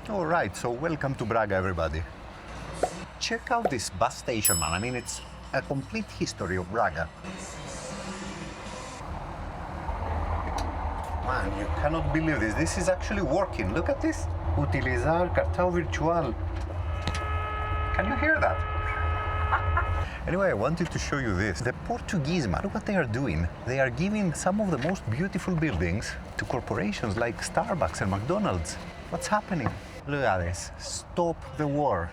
All right, so welcome to Braga, everybody. Check out this bus station, man. I mean, it's a complete history of Braga. Man, you cannot believe this. This is actually working. Look at this. Utilizar cartão virtual. Can you hear that? Anyway, I wanted to show you this. The Portuguese, man, look what they are doing. They are giving some of the most beautiful buildings to corporations like Starbucks and McDonald's. What's happening? Look at this. Stop the war.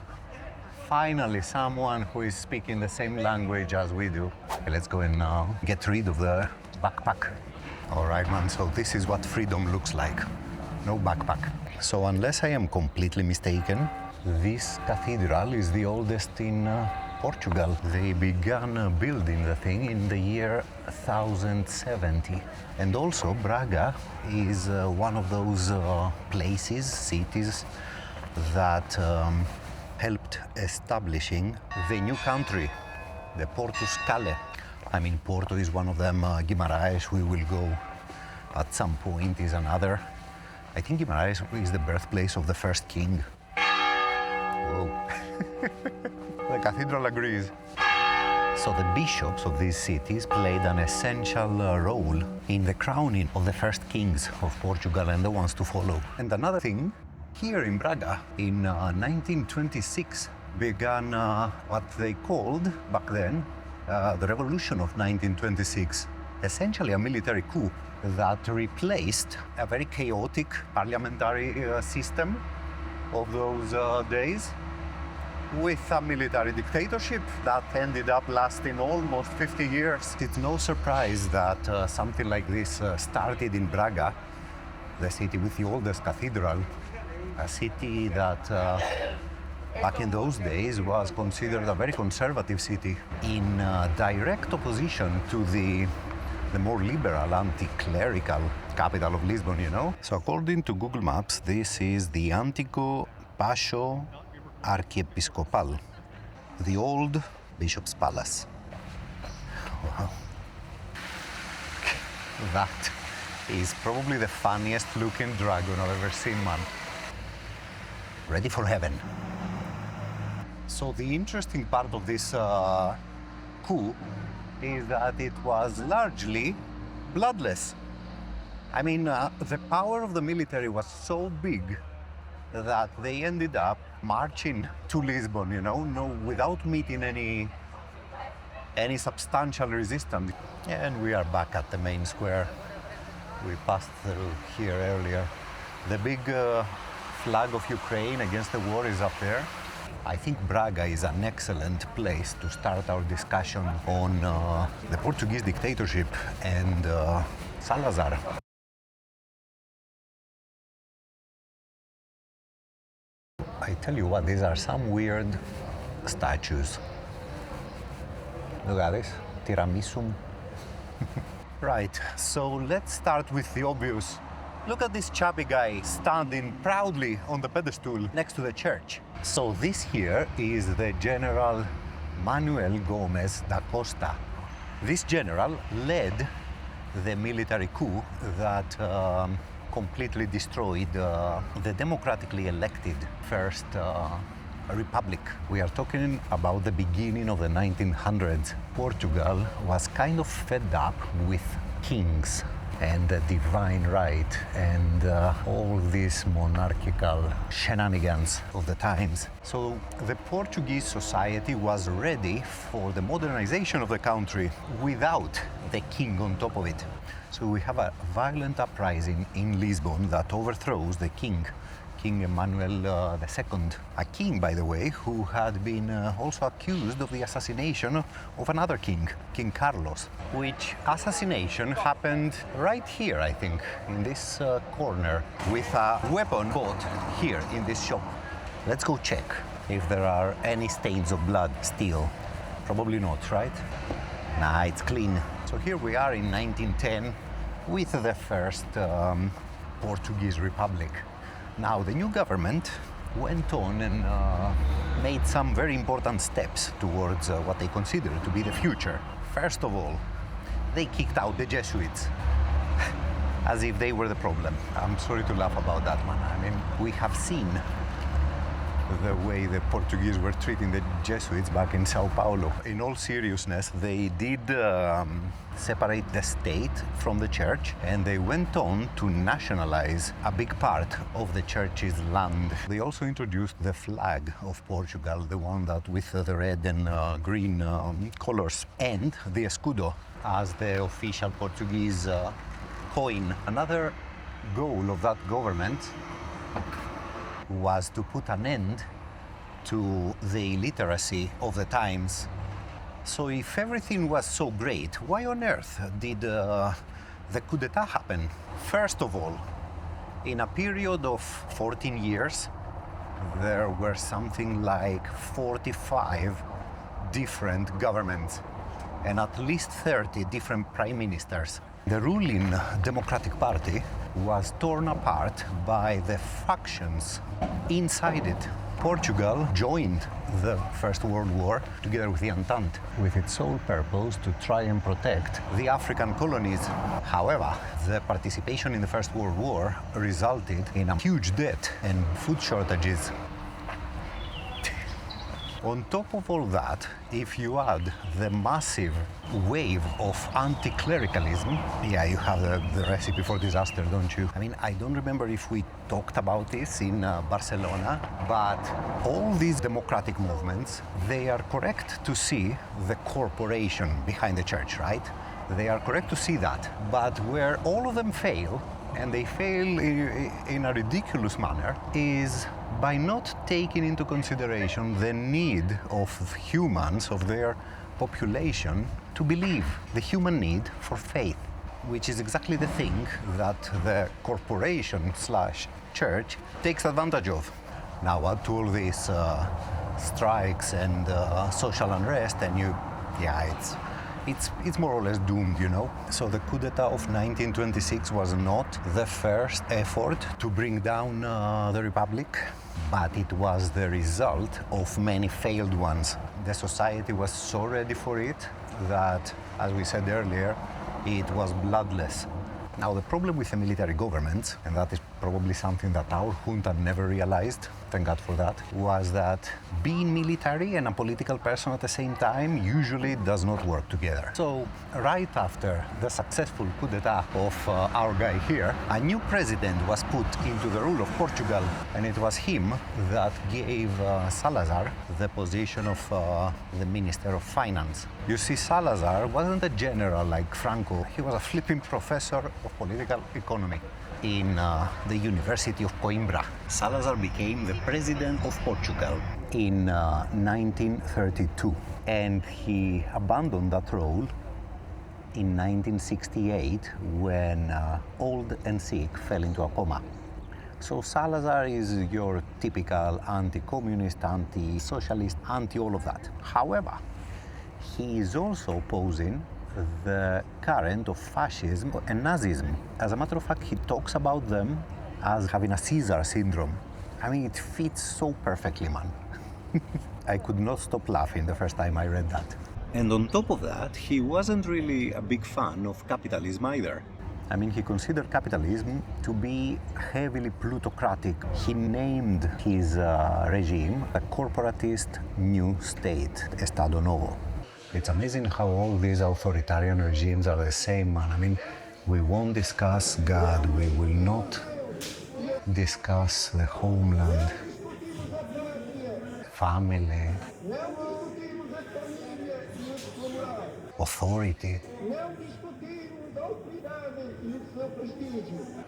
Finally, someone who is speaking the same language as we do. Okay, let's go and get rid of the backpack. All right, man, so this is what freedom looks like. No backpack. So unless I am completely mistaken, this cathedral is the oldest in Portugal. They began building the thing in the year 1070. And also Braga is one of those places, cities that helped establishing the new country, the Portus Cale. I mean, Porto is one of them, Guimaraes we will go at some point is another. I think Guimaraes is the birthplace of the first king. Whoa. The cathedral agrees. So the bishops of these cities played an essential role in the crowning of the first kings of Portugal and the ones to follow. And another thing, here in Braga, in 1926, began what they called, back then, the Revolution of 1926. Essentially a military coup that replaced a very chaotic parliamentary system of those days with a military dictatorship that ended up lasting almost 50 years. It's no surprise that something like this started in Braga, the city with the oldest cathedral, a city that back in those days was considered a very conservative city, in direct opposition to the more liberal, anti-clerical capital of Lisbon, you know? So according to Google Maps, this is the Antigo Pacho Archiepiscopal, the old bishop's palace. Wow. That is probably the funniest looking dragon I've ever seen, man. Ready for heaven. So the interesting part of this coup is that it was largely bloodless. I mean, the power of the military was so big that they ended up marching to Lisbon, you know, without meeting any substantial resistance. And we are back at the main square. We passed through here earlier. The big flag of Ukraine against the war is up there. I think Braga is an excellent place to start our discussion on the Portuguese dictatorship and Salazar. I tell you what, these are some weird statues. Look at this, tiramisum. Right, so let's start with the obvious. Look at this chubby guy standing proudly on the pedestal next to the church. So this here is the General Manuel Gomes da Costa. This general led the military coup that completely destroyed the democratically elected first republic. We are talking about the beginning of the 1900s. Portugal was kind of fed up with kings and the divine right and all these monarchical shenanigans of the times. So the Portuguese society was ready for the modernization of the country without the king on top of it. So we have a violent uprising in Lisbon that overthrows the king, King Emmanuel II, a king, by the way, who had been also accused of the assassination of another king, King Carlos, which assassination happened right here, I think, in this corner, with a weapon bought here in this shop. Let's go check if there are any stains of blood still. Probably not, right? Nah, it's clean. So here we are in 1910 with the first Portuguese Republic. Now, the new government went on and made some very important steps towards what they consider to be the future. First of all, they kicked out the Jesuits, as if they were the problem. I'm sorry to laugh about that, man. I mean, we have seen the way the Portuguese were treating the Jesuits back in Sao Paulo. In all seriousness, they did separate the state from the church, and they went on to nationalize a big part of the church's land. They also introduced the flag of Portugal, the one that with the red and green colors, and the escudo as the official Portuguese coin. Another goal of that government was to put an end to the illiteracy of the times. So if everything was so great, why on earth did the coup d'etat happen? First of all, in a period of 14 years, there were something like 45 different governments and at least 30 different prime ministers. The ruling Democratic Party was torn apart by the factions inside it. Portugal joined the First World War together with the Entente with its sole purpose to try and protect the African colonies. However, the participation in the First World War resulted in a huge debt and food shortages. On top of all that, if you add the massive wave of anti-clericalism, yeah, you have the recipe for disaster, don't you? I mean, I don't remember if we talked about this in Barcelona, but all these democratic movements, they are correct to see the corporation behind the church, right? They are correct to see that. But where all of them fail, and they fail in a ridiculous manner, is by not taking into consideration the need of humans, of their population, to believe, the human need for faith, which is exactly the thing that the corporation slash church takes advantage of. Now add to all these strikes and social unrest, and it's more or less doomed, you know. So the coup d'etat of 1926 was not the first effort to bring down the Republic, but it was the result of many failed ones. The society was so ready for it that, as we said earlier, it was bloodless. Now, the problem with the military governments, and that is probably something that our junta never realized, thank God for that, was that being military and a political person at the same time usually does not work together. So, right after the successful coup d'etat of our guy here, a new president was put into the rule of Portugal, and it was him that gave Salazar the position of the Minister of Finance. You see, Salazar wasn't a general like Franco. He was a flipping professor of political economy in the University of Coimbra. Salazar became the president of Portugal in 1932, and he abandoned that role in 1968 when old and sick fell into a coma. So Salazar is your typical anti-communist, anti-socialist, anti-all of that. However, he is also opposing the current of fascism and Nazism. As a matter of fact, he talks about them as having a Caesar syndrome. I mean, it fits so perfectly, man. I could not stop laughing the first time I read that. And on top of that, he wasn't really a big fan of capitalism either. I mean, he considered capitalism to be heavily plutocratic. He named his regime a corporatist new state, Estado Novo. It's amazing how all these authoritarian regimes are the same, man. I mean, we won't discuss God, we will not discuss the homeland, family, authority.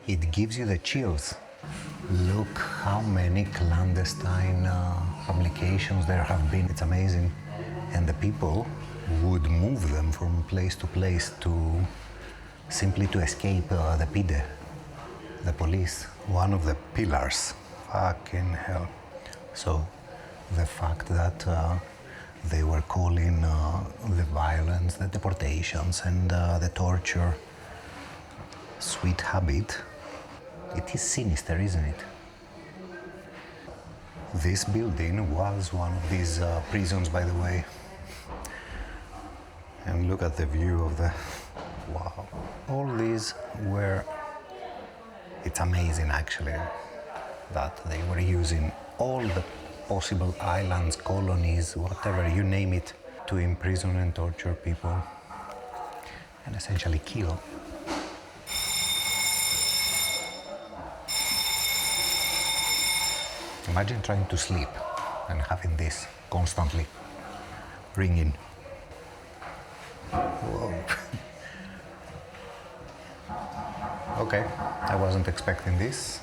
It gives you the chills. Look how many clandestine publications there have been. It's amazing. And the people would move them from place to place simply to escape the PIDE, the police, one of the pillars. Fucking hell. So the fact that they were calling the violence, the deportations, and the torture sweet habit, it is sinister, isn't it? This building was one of these prisons, by the way. And look at the view of the... Wow. All these were... It's amazing, actually, that they were using all the possible islands, colonies, whatever, you name it, to imprison and torture people and essentially kill. Imagine trying to sleep and having this constantly ringing. Whoa. Okay, I wasn't expecting this.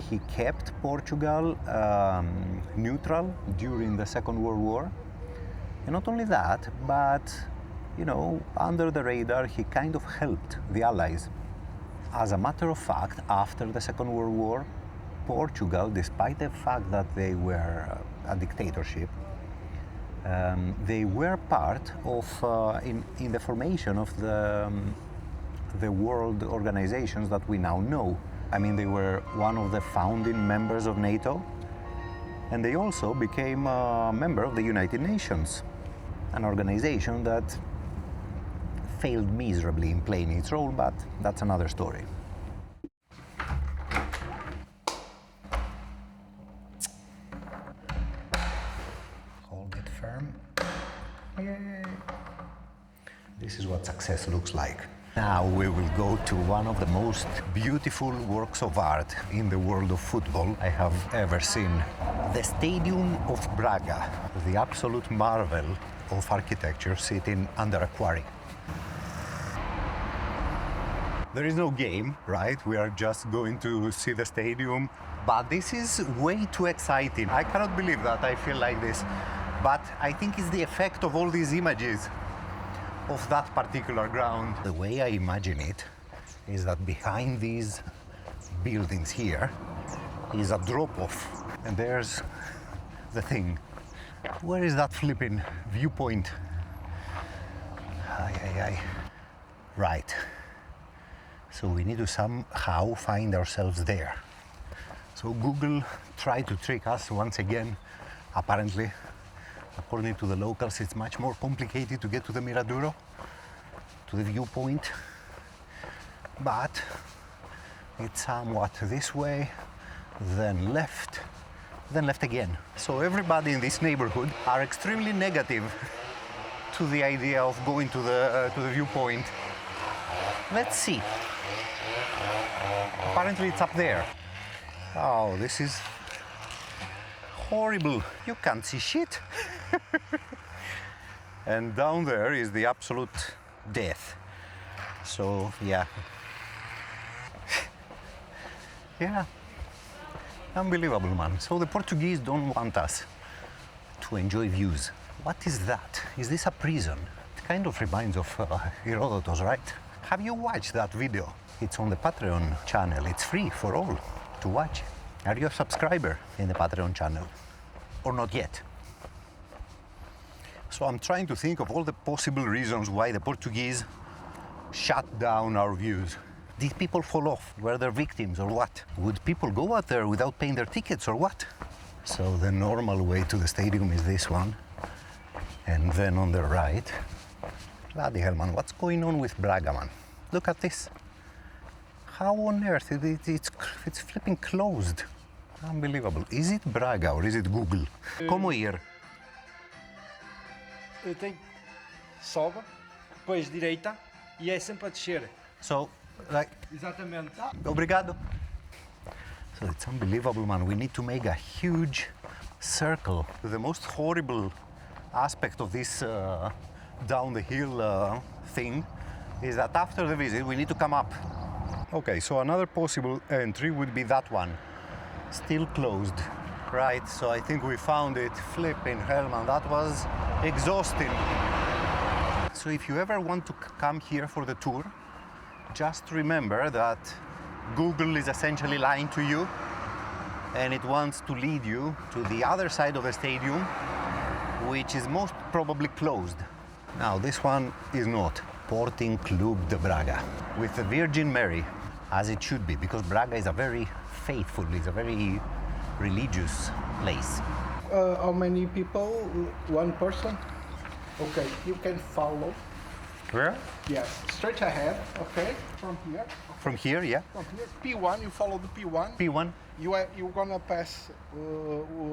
He kept Portugal neutral during the Second World War. And not only that, but, you know, under the radar, he kind of helped the Allies. As a matter of fact, after the Second World War, Portugal, despite the fact that they were a dictatorship, they were part of, in the formation of the world organizations that we now know. I mean, they were one of the founding members of NATO, and they also became a member of the United Nations, an organization that failed miserably in playing its role, but that's another story. Hold it firm. Yay. This is what success looks like. Now we will go to one of the most beautiful works of art in the world of football I have ever seen. The Stadium of Braga, the absolute marvel of architecture sitting under a quarry. There is no game, right? We are just going to see the stadium, but this is way too exciting. I cannot believe that I feel like this, but I think it's the effect of all these images of that particular ground. The way I imagine it is that behind these buildings here is a drop-off, and there's the thing. Where is that flipping viewpoint? Right. So we need to somehow find ourselves there. So Google tried to trick us once again. Apparently, according to the locals, it's much more complicated to get to the Miraduro, to the viewpoint. But it's somewhat this way, then left again. So everybody in this neighborhood are extremely negative to the idea of going to the viewpoint. Let's see. Apparently it's up there. Oh, this is horrible. You can't see shit. And down there is the absolute death. So, yeah. Yeah. Unbelievable, man. So the Portuguese don't want us to enjoy views. What is that? Is this a prison? It kind of reminds of Herodotus, right? Have you watched that video? It's on the Patreon channel. It's free for all to watch. Are you a subscriber in the Patreon channel? Or not yet? So I'm trying to think of all the possible reasons why the Portuguese shut down our views. Did people fall off? Were they victims or what? Would people go out there without paying their tickets or what? So the normal way to the stadium is this one. And then on the right, bloody hell, man, what's going on with Braga, man? Look at this. How on earth? It's flipping closed. Unbelievable. Is it Braga or is it Google? Como ir? Tem sobe, depois direita e é sempre a descer. So, like... Exatamente. Obrigado. So it's unbelievable, man. We need to make a huge circle. The most horrible aspect of this down the hill thing is that after the visit we need to come up. Okay, so another possible entry would be that one. Still closed. Right, so I think we found it. Flipping hell, man, that was exhausting. So if you ever want to come here for the tour, just remember that Google is essentially lying to you and it wants to lead you to the other side of the stadium, which is most probably closed. Now, this one is not. Sporting Club de Braga, with the Virgin Mary, as it should be, because Braga is a very faithful, it's a very religious place. How many people? One person? Okay, you can follow. Where? Yes, straight ahead, okay, from here. From here, yeah. From here, P1, you follow the P1. P1. You're gonna pass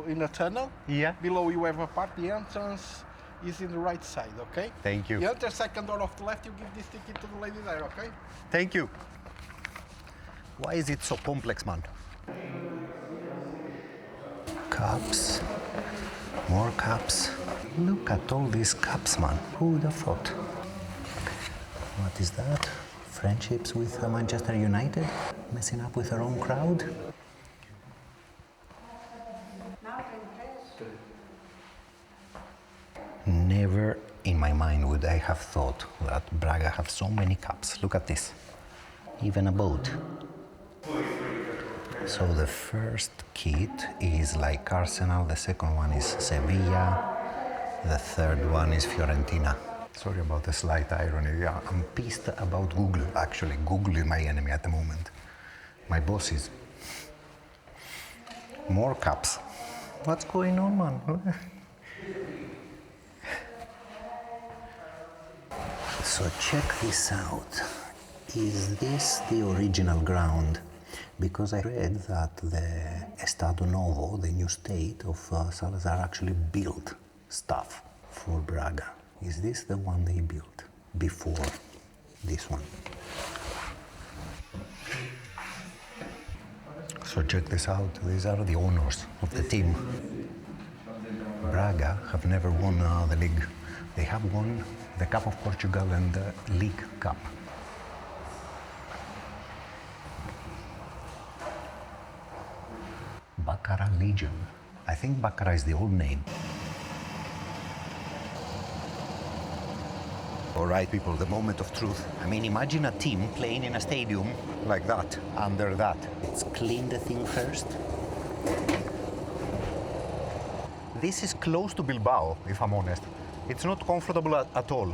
in a tunnel. Yeah. Below you have a part, the entrance is in the right side, okay? Thank you. You enter second door off the left, you give this ticket to the lady there, okay? Thank you. Why is it so complex, man? Cups. More cups. Look at all these cups, man. Who would have thought? What is that? Friendships with Manchester United? Messing up with their own crowd? Never in my mind would I have thought that Braga have so many cups. Look at this. Even a boat. So the first kit is like Arsenal, the second one is Sevilla, the third one is Fiorentina. Sorry about the slight irony. Yeah, I'm pissed about Google, actually. Google is my enemy at the moment. My boss is. More cups. What's going on, man? So check this out. Is this the original ground? Because I read that the Estado Novo, the new state of Salazar, actually built stuff for Braga. Is this the one they built before this one? So check this out. These are the owners of the team. Braga have never won the league. They have won the Cup of Portugal and the League Cup. Baccarat Legion. I think Baccarat is the old name. All right, people, the moment of truth. I mean, imagine a team playing in a stadium like that, under that. Let's clean the thing first. This is close to Bilbao, if I'm honest. It's not comfortable at all,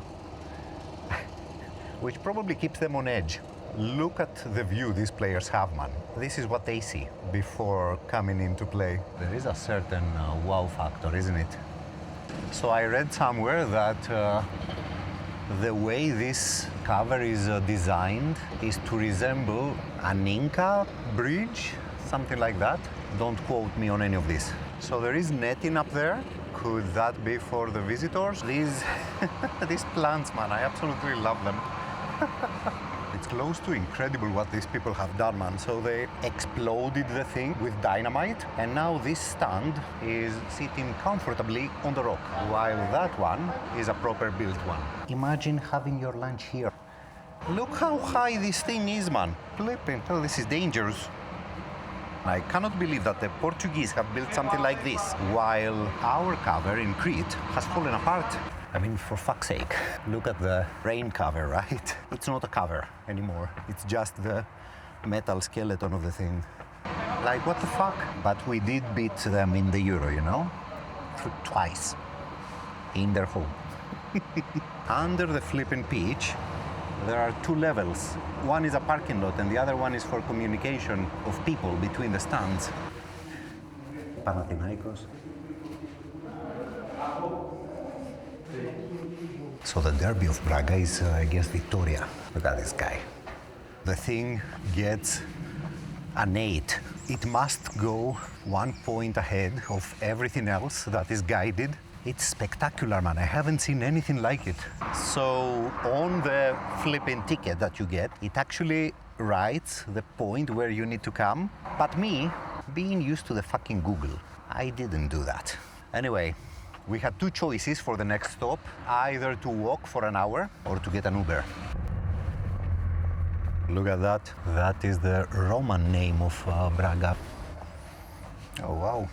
which probably keeps them on edge. Look at the view these players have, man. This is what they see before coming into play. There is a certain wow factor, isn't it? So I read somewhere that the way this cover is designed is to resemble an Inca bridge, something like that. Don't quote me on any of this. So there is netting up there. Could that be for the visitors? These plants, man, I absolutely love them. It's close to incredible what these people have done, man. So they exploded the thing with dynamite, and now this stand is sitting comfortably on the rock, while that one is a proper built one. Imagine having your lunch here. Look how high this thing is, man. Flipping, oh, this is dangerous. I cannot believe that the Portuguese have built something like this, while our cover in Crete has fallen apart. I mean, for fuck's sake, look at the rain cover, right? It's not a cover anymore. It's just the metal skeleton of the thing. Like, what the fuck? But we did beat them in the Euro, you know? Twice. In their home. Under the flipping pitch, there are two levels. One is a parking lot and the other one is for communication of people between the stands. Panathinaikos. So the derby of Braga is against Vitoria. Look at this guy. The thing gets an 8. It must go 1 point ahead of everything else that is guided. It's spectacular, man. I haven't seen anything like it. So on the flipping ticket that you get, it actually writes the point where you need to come. But me, being used to the fucking Google, I didn't do that. Anyway, we had two choices for the next stop, either to walk for an hour or to get an Uber. Look at that. That is the Roman name of Braga. Oh, wow.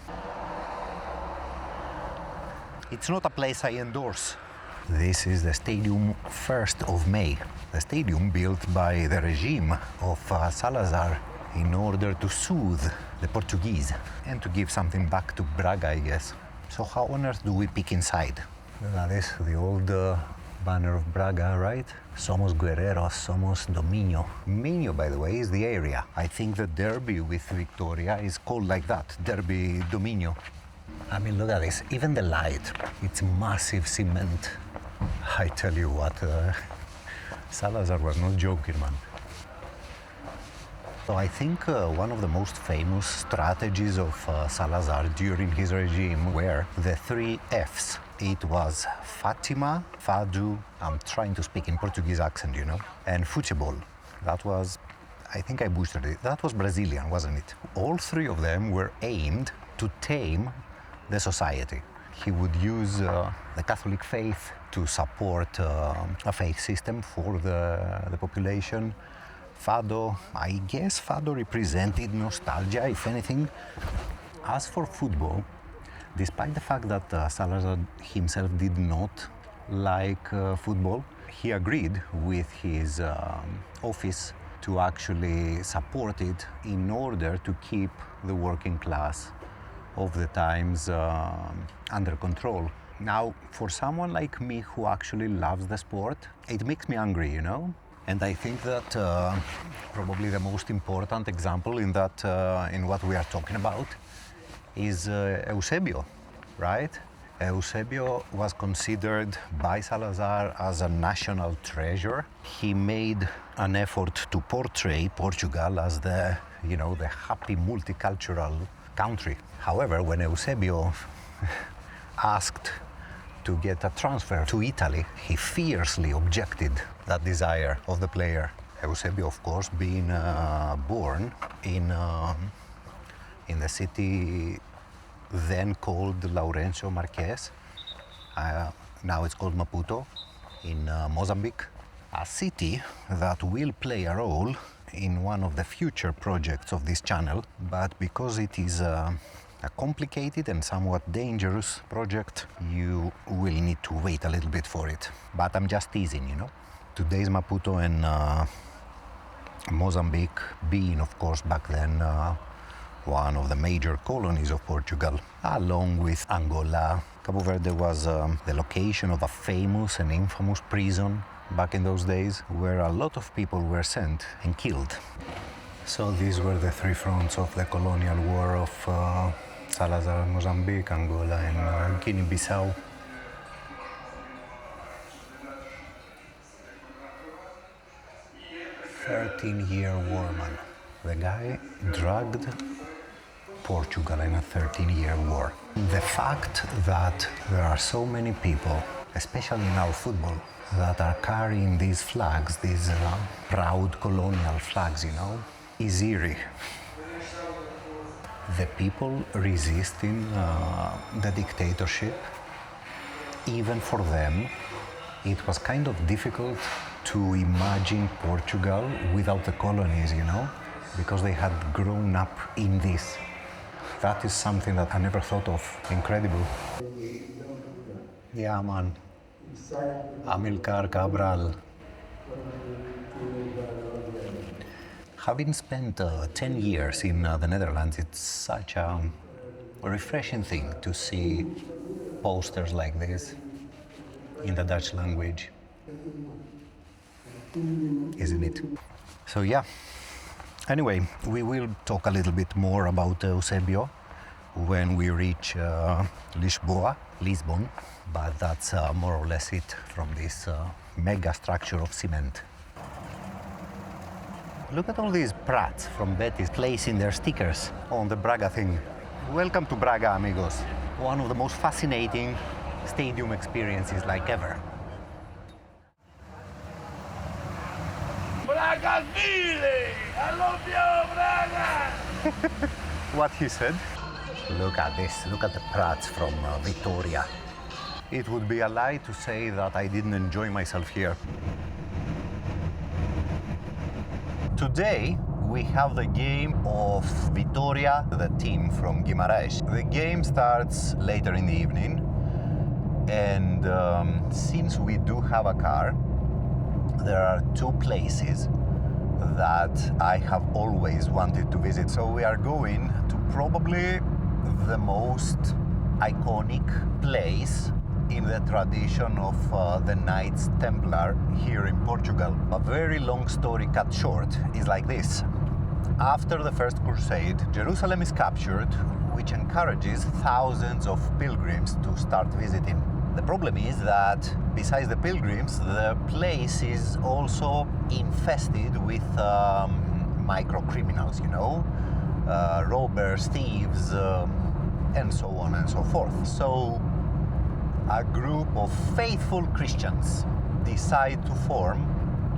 It's not a place I endorse. This is the stadium 1st of May. The stadium built by the regime of Salazar in order to soothe the Portuguese and to give something back to Braga, I guess. So how on earth do we pick inside? That is the old banner of Braga, right? Somos guerreros, somos dominio. Minho, by the way, is the area. I think the derby with Vitoria is called like that, Derby Dominio. I mean, look at this. Even the light, it's massive cement. I tell you what, Salazar was not joking, man. So I think one of the most famous strategies of Salazar during his regime were the 3 Fs. It was Fatima, Fado, I'm trying to speak in Portuguese accent, you know, and football. That was, I think I butchered it, that was Brazilian, wasn't it? All 3 of them were aimed to tame the society. He would use the Catholic faith to support a faith system for the population. Fado, I guess Fado represented nostalgia, if anything. As for football, despite the fact that Salazar himself did not like football, he agreed with his office to actually support it in order to keep the working class of the times under control. Now, for someone like me who actually loves the sport, it makes me angry, you know? And I think that probably the most important example in that, in what we are talking about, is Eusebio, right? Eusebio was considered by Salazar as a national treasure. He made an effort to portray Portugal as the, you know, the happy multicultural country. However, when Eusebio asked to get a transfer to Italy, he fiercely objected that desire of the player. Eusebio, of course, being born in the city then called Lourenço Marques, now it's called Maputo, in Mozambique, a city that will play a role in one of the future projects of this channel, but because it is a complicated and somewhat dangerous project, you will need to wait a little bit for it. But I'm just teasing, you know. Today's Maputo and Mozambique being, of course, back then one of the major colonies of Portugal, along with Angola. Cabo Verde was the location of a famous and infamous prison back in those days, where a lot of people were sent and killed. So these were the 3 fronts of the colonial war of Salazar, Mozambique, Angola, and Guinea-Bissau. "13-year war, man." The guy dragged Portugal in a 13-year war. The fact that there are so many people, especially in our football, that are carrying these flags, these proud colonial flags, you know, is eerie. The people resisting the dictatorship, even for them, it was kind of difficult to imagine Portugal without the colonies, you know, because they had grown up in this. That is something that I never thought of. Incredible. Yeah, man. Amilcar Cabral. Having spent 10 years in the Netherlands, it's such a refreshing thing to see posters like this in the Dutch language, isn't it? So yeah, anyway, we will talk a little bit more about Eusebio when we reach Lisbon, but that's more or less it from this mega structure of cement. Look at all these brats from Betis placing their stickers on the Braga thing. Welcome to Braga, amigos. One of the most fascinating stadium experiences like ever. Braga Ville! I love you, Braga! What he said? Look at this, look at the brats from Vitoria. It would be a lie to say that I didn't enjoy myself here. Today, we have the game of Vitoria, the team from Guimaraes. The game starts later in the evening, and since we do have a car, there are 2 places that I have always wanted to visit. So we are going to probably the most iconic place in the tradition of the Knights Templar here in Portugal. A very long story cut short is like this. After the First Crusade, Jerusalem is captured, which encourages thousands of pilgrims to start visiting. The problem is that besides the pilgrims, the place is also infested with micro criminals, you know, robbers, thieves, and so on and so forth. So a group of faithful Christians decide to form.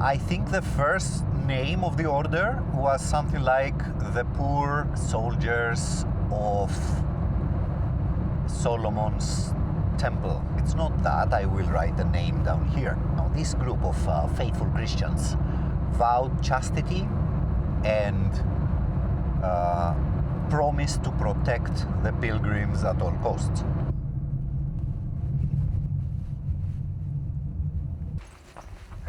I think the first name of the order was something like the Poor Soldiers of Solomon's Temple. It's not that, I will write the name down here. Now, this group of faithful Christians vowed chastity and promised to protect the pilgrims at all costs.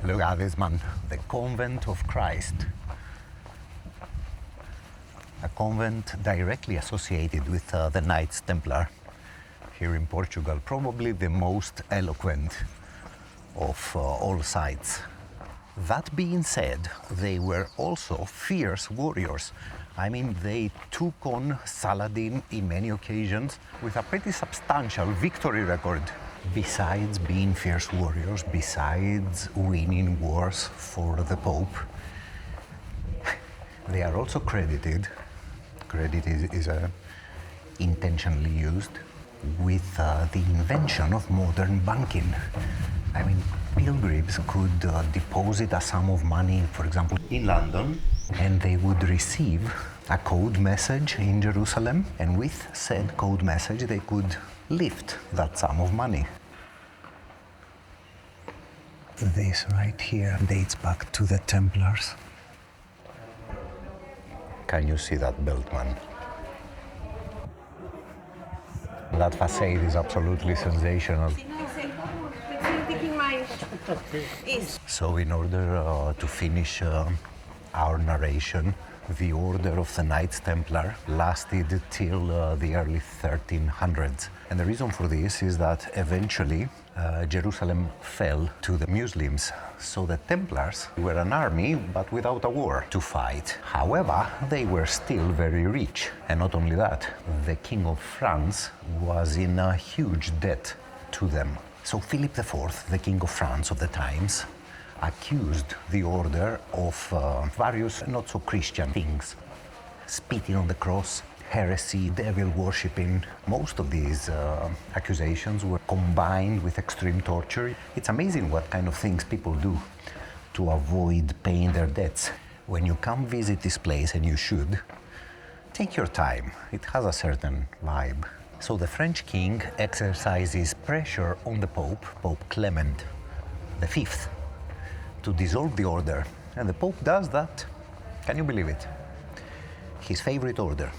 Look at this, man, the Convent of Christ. A convent directly associated with the Knights Templar here in Portugal, probably the most eloquent of all sites. That being said, they were also fierce warriors. I mean, they took on Saladin in many occasions with a pretty substantial victory record. Besides being fierce warriors, besides winning wars for the Pope, they are also credited, credit is intentionally used, with the invention of modern banking. I mean, pilgrims could deposit a sum of money, for example, in London, and they would receive a code message in Jerusalem, and with said code message they could lift that sum of money. This right here dates back to the Templars. Can you see that belt, man? That facade is absolutely sensational. So in order to finish our narration, the order of the Knights Templar lasted till the early 1300s. And the reason for this is that eventually Jerusalem fell to the Muslims. So the Templars were an army, but without a war to fight. However, they were still very rich. And not only that, the King of France was in a huge debt to them. So Philip IV, the King of France of the times, accused the order of various not-so-Christian things. Spitting on the cross, heresy, devil worshipping. Most of these accusations were combined with extreme torture. It's amazing what kind of things people do to avoid paying their debts. When you come visit this place, and you should, take your time. It has a certain vibe. So the French king exercises pressure on the Pope, Pope Clement V, to dissolve the order. And the Pope does that. Can you believe it? His favorite order.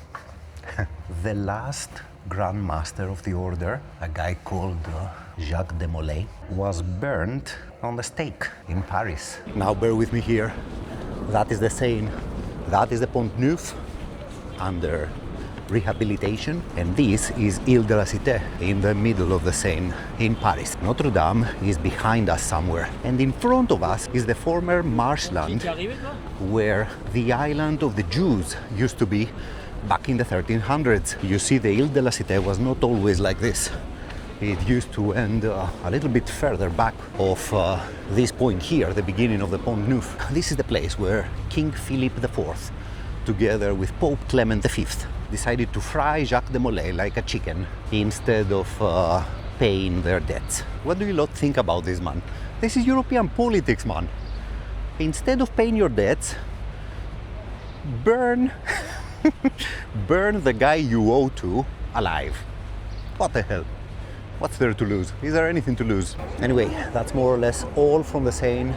The last Grand Master of the order, a guy called Jacques de Molay, was burned on the stake in Paris. Now bear with me here. That is the Seine. That is the Pont Neuf under rehabilitation, and this is Ile de la Cité in the middle of the Seine in Paris. Notre Dame is behind us somewhere, and in front of us is the former marshland where the island of the Jews used to be back in the 1300s. You see, the Ile de la Cité was not always like this. It used to end a little bit further back of this point here, the beginning of the Pont Neuf. This is the place where King Philip IV, together with Pope Clement V, decided to fry Jacques de Molay like a chicken instead of paying their debts. What do you lot think about this, man? This is European politics, man. Instead of paying your debts, burn burn the guy you owe to alive. What the hell? What's there to lose? Is there anything to lose? Anyway, that's more or less all from the Seine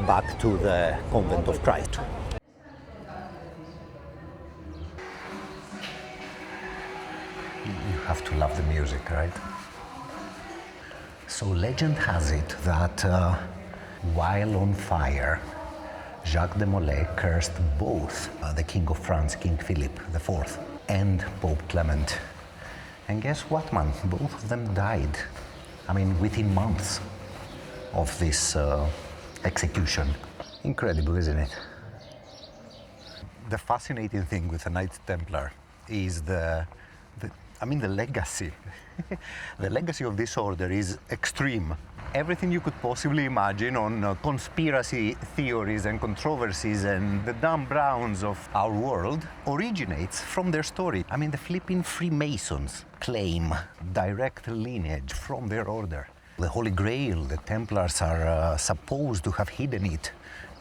back to the Convent of Christ. You have to love the music, right? So legend has it that while on fire, Jacques de Molay cursed both the King of France, King Philip IV, and Pope Clement. And guess what, man? Both of them died. I mean, within months of this execution. Incredible, isn't it? The fascinating thing with the Knights Templar is I mean, the legacy. The legacy of this order is extreme. Everything you could possibly imagine on conspiracy theories and controversies and the Dan Browns of our world originates from their story. I mean, the flipping Freemasons claim direct lineage from their order. The Holy Grail, the Templars are supposed to have hidden it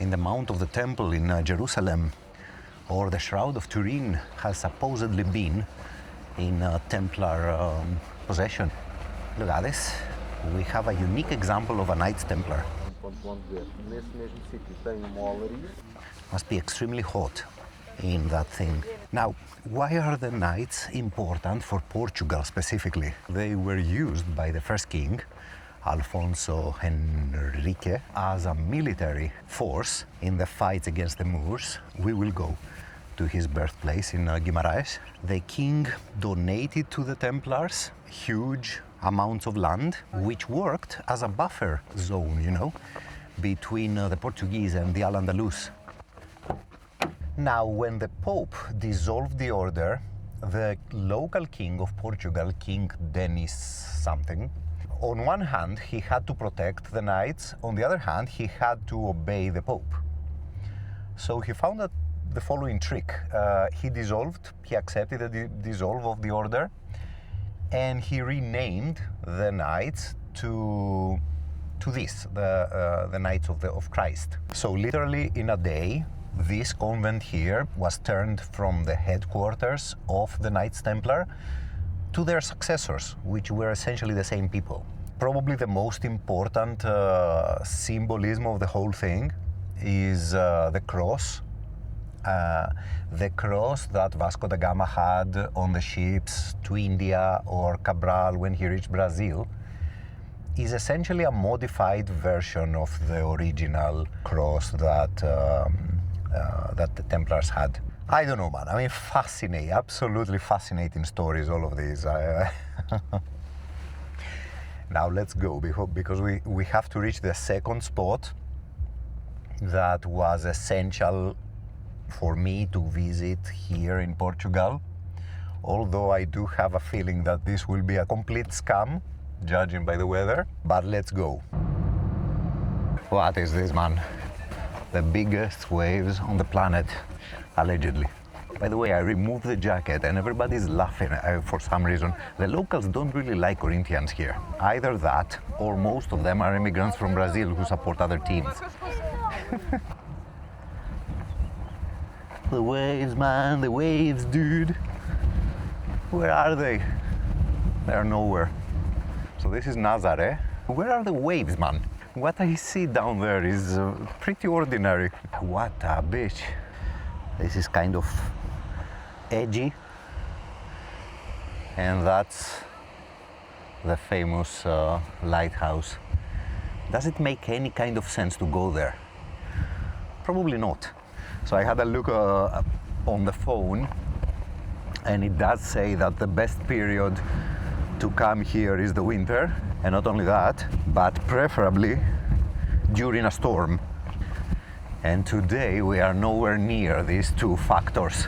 in the Mount of the Temple in Jerusalem, or the Shroud of Turin has supposedly been in Templar possession. Look at this. We have a unique example of a Knights Templar. Must be extremely hot in that thing. Now, why are the Knights important for Portugal specifically? They were used by the first king, Alfonso Henrique, as a military force in the fights against the Moors. We will go to his birthplace in Guimaraes. The king donated to the Templars huge amounts of land, which worked as a buffer zone, you know, between the Portuguese and the Al-Andalus. Now, when the Pope dissolved the order, the local king of Portugal, King Denis something, on one hand, he had to protect the knights, on the other hand, he had to obey the Pope. So he found that the following trick. He accepted the dissolve of the order, and he renamed the knights to the Knights of Christ. So literally in a day, this convent here was turned from the headquarters of the Knights Templar to their successors, which were essentially the same people. Probably the most important symbolism of the whole thing is the cross. The cross that Vasco da Gama had on the ships to India, or Cabral when he reached Brazil, is essentially a modified version of the original cross that the Templars had. I don't know, man. I mean, fascinating, absolutely fascinating stories, all of these. Now let's go, because we have to reach the second spot that was essential for me to visit here in Portugal, although I do have a feeling that this will be a complete scam, judging by the weather, but let's go. What is this, man? The biggest waves on the planet, allegedly. By the way, I removed the jacket and everybody's laughing for some reason. The locals don't really like Corinthians here. Either that, or most of them are immigrants from Brazil who support other teams. The waves, man, the waves, dude. Where are they? They're nowhere. So this is Nazare. Where are the waves, man? What I see down there is pretty ordinary. What a bitch. This is kind of edgy. And that's the famous lighthouse. Does it make any kind of sense to go there? Probably not. So I had a look on the phone, and it does say that the best period to come here is the winter, and not only that, but preferably during a storm. And today we are nowhere near these two factors.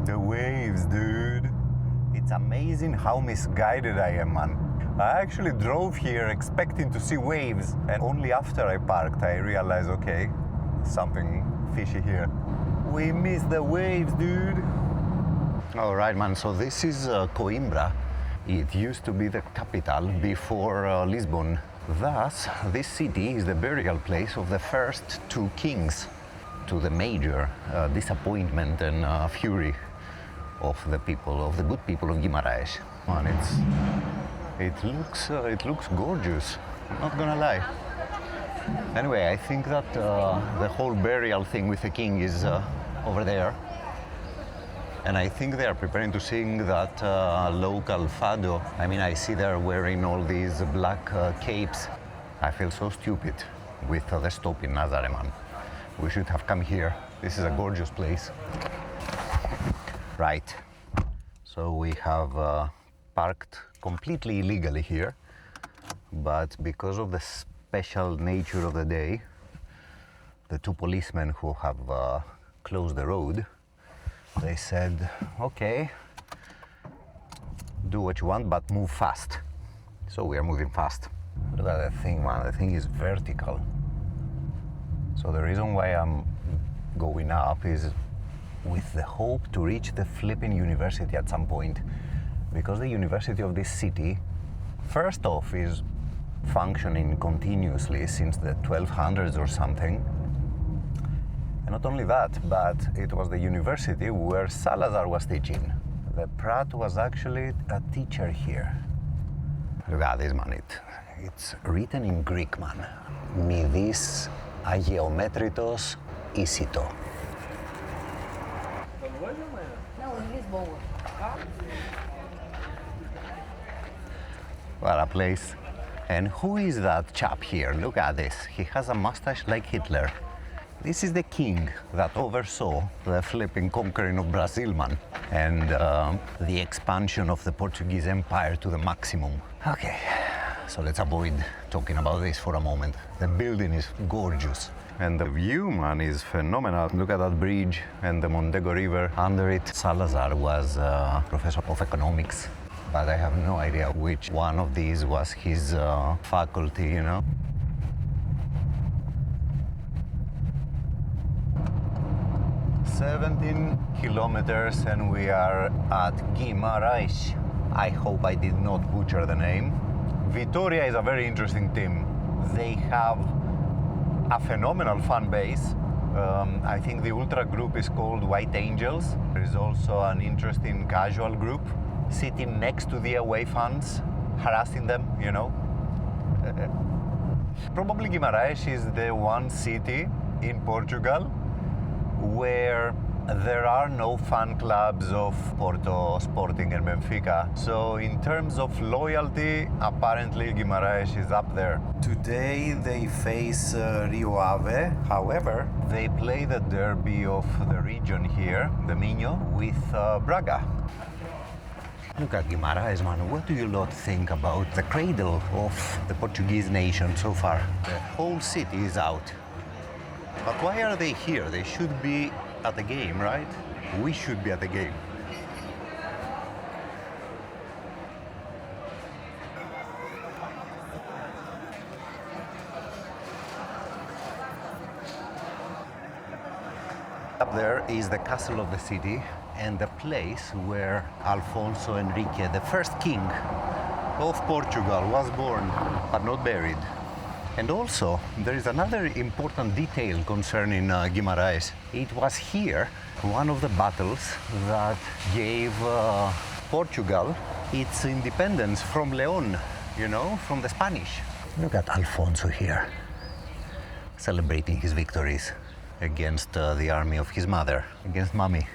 The waves, dude. It's amazing how misguided I am, man. I actually drove here expecting to see waves, and only after I parked I realized, okay, something fishy here. We missed the waves, dude. All right, man, so this is Coimbra. It used to be the capital before Lisbon. Thus, this city is the burial place of the first two kings, to the major disappointment and fury of the people, of the good people of Guimaraes. Man, it looks gorgeous, not gonna lie. Anyway, I think that the whole burial thing with the king is over there. And I think they are preparing to sing that local fado. I mean, I see they're wearing all these black capes. I feel so stupid with the stop in Nazare, man. We should have come here. This is a gorgeous place. Right. So we have parked completely illegally here, but because of the special nature of the day, the two policemen who have closed the road They said, okay, do what you want, but move fast. So we are moving fast. Look at that thing, man. The thing is vertical. So the reason why I'm going up is with the hope to reach the flipping university at some point. Because the university of this city, first off, is functioning continuously since the 1200s or something. And not only that, but it was the university where Salazar was teaching. The Prat was actually a teacher here. Look at this, man. It's written in Greek, man. Midis agiometritos isito. Não, em Lisboa. What a place. And who is that chap here? Look at this. He has a mustache like Hitler. This is the king that oversaw the flipping conquering of Brazil, man, and the expansion of the Portuguese Empire to the maximum. Okay, so let's avoid talking about this for a moment. The building is gorgeous. And the view, man, is phenomenal. Look at that bridge and the Mondego River. Under it, Salazar was a professor of economics, but I have no idea which one of these was his faculty, you know? 17 kilometers and we are at Guimaraes. I hope I did not butcher the name. Vitoria is a very interesting team. They have a phenomenal fan base. I think the ultra group is called White Angels. There is also an interesting casual group sitting next to the away fans, harassing them, you know. Probably Guimaraes is the one city in Portugal where there are no fan clubs of Porto, Sporting and Benfica. So in terms of loyalty, apparently Guimaraes is up there. Today they face Rio Ave. However, they play the derby of the region here, the Minho, with Braga. Look at Guimaraes, man. What do you lot think about the cradle of the Portuguese nation so far? The whole city is out. But why are they here? They should be at the game, right? We should be at the game. Up there is the castle of the city and the place where Alfonso Henrique, the first king of Portugal, was born, but not buried. And also, there is another important detail concerning Guimaraes. It was here one of the battles that gave Portugal its independence from Leon, you know, from the Spanish. Look at Alfonso here, celebrating his victories against the army of his mother, against Mommy.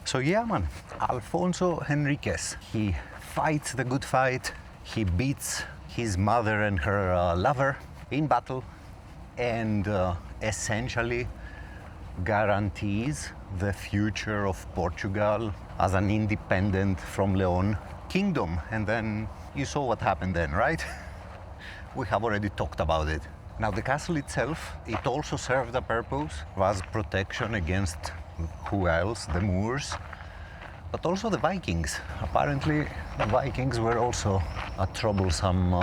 So yeah, man, Alfonso Henriquez, he fights the good fight, he beats his mother and her lover in battle, and essentially guarantees the future of Portugal as an independent from Leon kingdom. And then you saw what happened then, right? We have already talked about it. Now the castle itself, it also served a purpose, was protection against who else? The Moors, but also the Vikings. Apparently, the Vikings were also a troublesome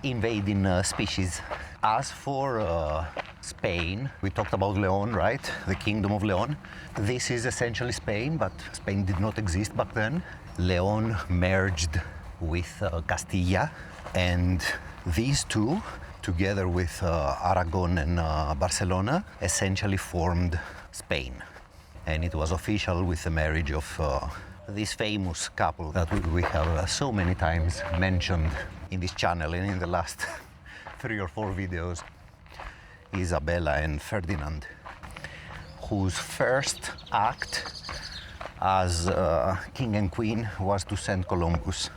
invading species. As for Spain, we talked about Leon, right? The Kingdom of Leon. This is essentially Spain, but Spain did not exist back then. Leon merged with Castilla, and these two, together with Aragon and Barcelona, essentially formed Spain. And it was official with the marriage of this famous couple that we have so many times mentioned in this channel and in the last 3 or 4 videos, Isabella and Ferdinand, whose first act as king and queen was to send Columbus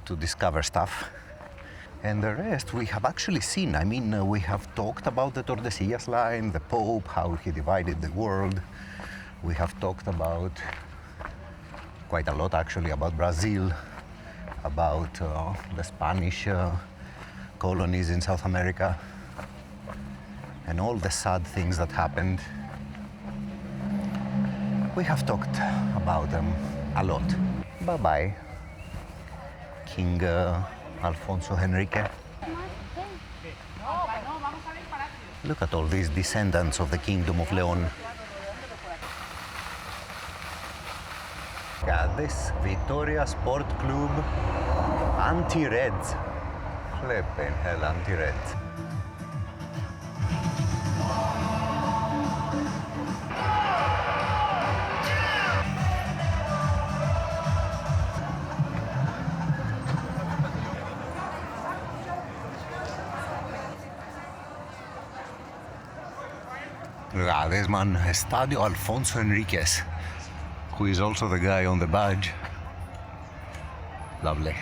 to discover stuff. And the rest we have actually seen. I mean, we have talked about the Tordesillas line, the Pope, how he divided the world. We have talked about quite a lot actually about Brazil, about the Spanish colonies in South America, and all the sad things that happened. We have talked about them a lot. Bye-bye, King Alfonso Henrique. Look at all these descendants of the Kingdom of Leon. Look at this, Vitoria Sport Club, anti-reds. Flipping hell, anti-reds. Look at this man, Estadio Alfonso Enriquez, who is also the guy on the badge. Lovely.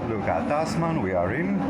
Look at us, man, we are in.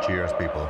Cheers, people.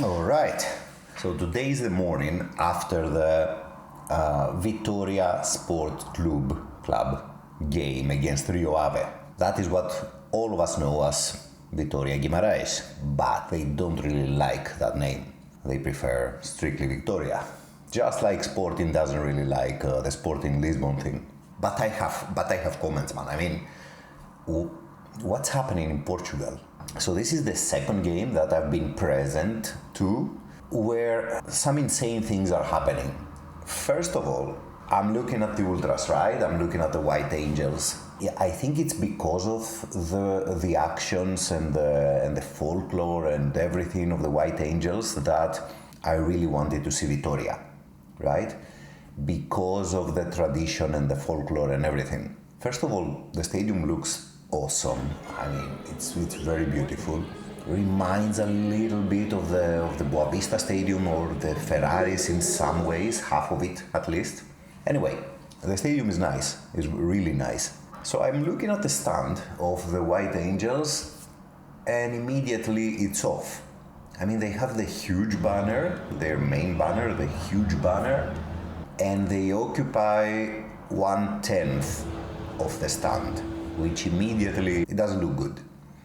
All right, so today is the morning after the Vitoria Sport Club game against Rio Ave. That is what all of us know as Vitoria Guimaraes, but they don't really like that name. They prefer strictly Vitoria. Just like Sporting doesn't really like the Sporting Lisbon thing. But I have comments, man. I mean, what's happening in Portugal? So this is the second game that I've been present to where some insane things are happening. First of all, I'm looking at the Ultras, right? I'm looking at the White Angels. Yeah, I think it's because of the actions and the folklore and everything of the White Angels that I really wanted to see Vitoria, right? Because of the tradition and the folklore and everything. First of all, the stadium looks awesome. I mean, it's very beautiful. Reminds a little bit of the Boa Vista Stadium or the Ferraris in some ways, half of it at least. Anyway, the stadium is nice. It's really nice. So I'm looking at the stand of the White Angels, and immediately it's off. I mean, they have the huge banner, their main banner, the huge banner, and they occupy 1/10 of the stand, which immediately, it doesn't look good.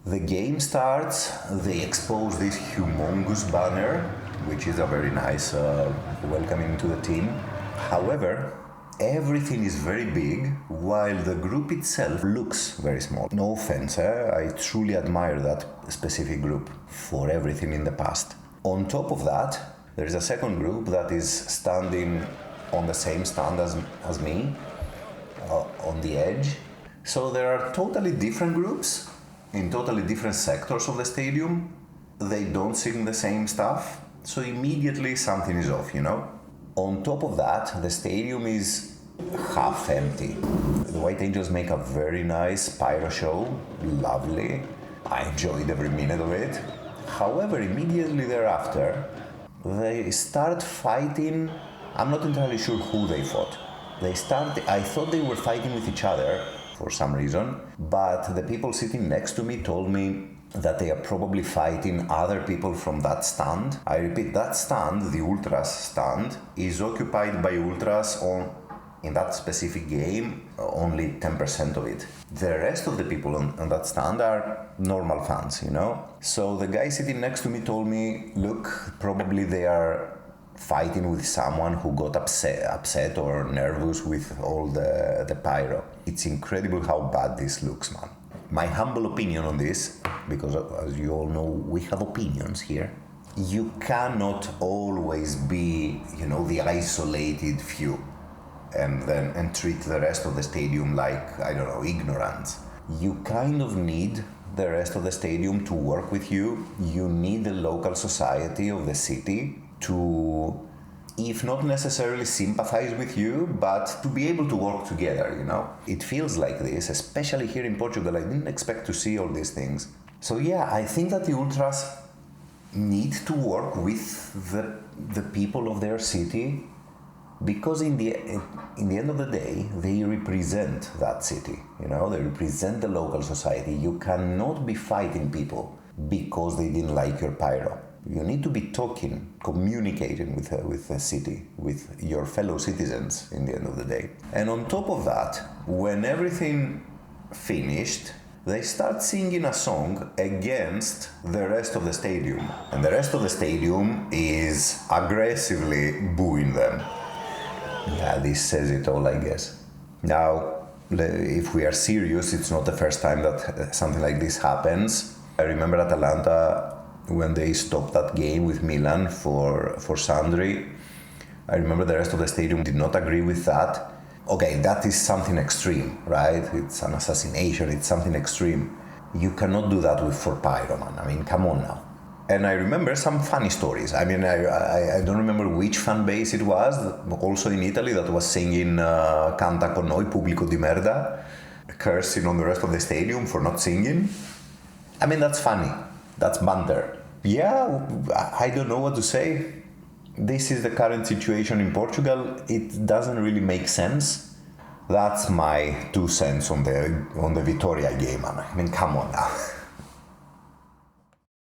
The game starts, they expose this humongous banner, which is a very nice welcoming to the team. However, everything is very big, while the group itself looks very small. No offense, I truly admire that specific group for everything in the past. On top of that, there is a second group that is standing on the same stand as me, on the edge. So there are totally different groups in totally different sectors of the stadium. They don't sing the same stuff, so immediately something is off, you know? On top of that, the stadium is half empty. The White Angels make a very nice pyro show, lovely. I enjoyed every minute of it. However, immediately thereafter, they start fighting. I'm not entirely sure who they fought. I thought they were fighting with each other for some reason, but the people sitting next to me told me that they are probably fighting other people from that stand. I repeat, that stand, the Ultras stand, is occupied by Ultras in that specific game, only 10% of it. The rest of the people on that stand are normal fans, you know? So the guy sitting next to me told me, look, probably they are fighting with someone who got upset or nervous with all the pyro. It's incredible how bad this looks, man. My humble opinion on this, because as you all know, we have opinions here. You cannot always be, you know, the isolated few and treat the rest of the stadium like, I don't know, ignorant. You kind of need the rest of the stadium to work with you. You need the local society of the city to, if not necessarily sympathize with you, but to be able to work together, you know? It feels like this, especially here in Portugal. I didn't expect to see all these things. So yeah, I think that the Ultras need to work with the people of their city, because in the end of the day, they represent that city, you know? They represent the local society. You cannot be fighting people because they didn't like your pyro. You need to be talking, communicating with the city, with your fellow citizens in the end of the day. And on top of that, when everything finished, they start singing a song against the rest of the stadium. And the rest of the stadium is aggressively booing them. Yeah, this says it all, I guess. Now, if we are serious, it's not the first time that something like this happens. I remember Atalanta, when they stopped that game with Milan for Sandri, I remember the rest of the stadium did not agree with that. Okay, that is something extreme, right? It's an assassination, it's something extreme. You cannot do that with for Pyro, man. I mean, come on now. And I remember some funny stories. I mean, I don't remember which fan base it was, also in Italy, that was singing Canta con noi, pubblico di merda, cursing on the rest of the stadium for not singing. I mean, that's funny. That's banter. Yeah, I don't know what to say. This is the current situation in Portugal. It doesn't really make sense. That's my 2 cents on the Vitoria game, man. I mean, come on now.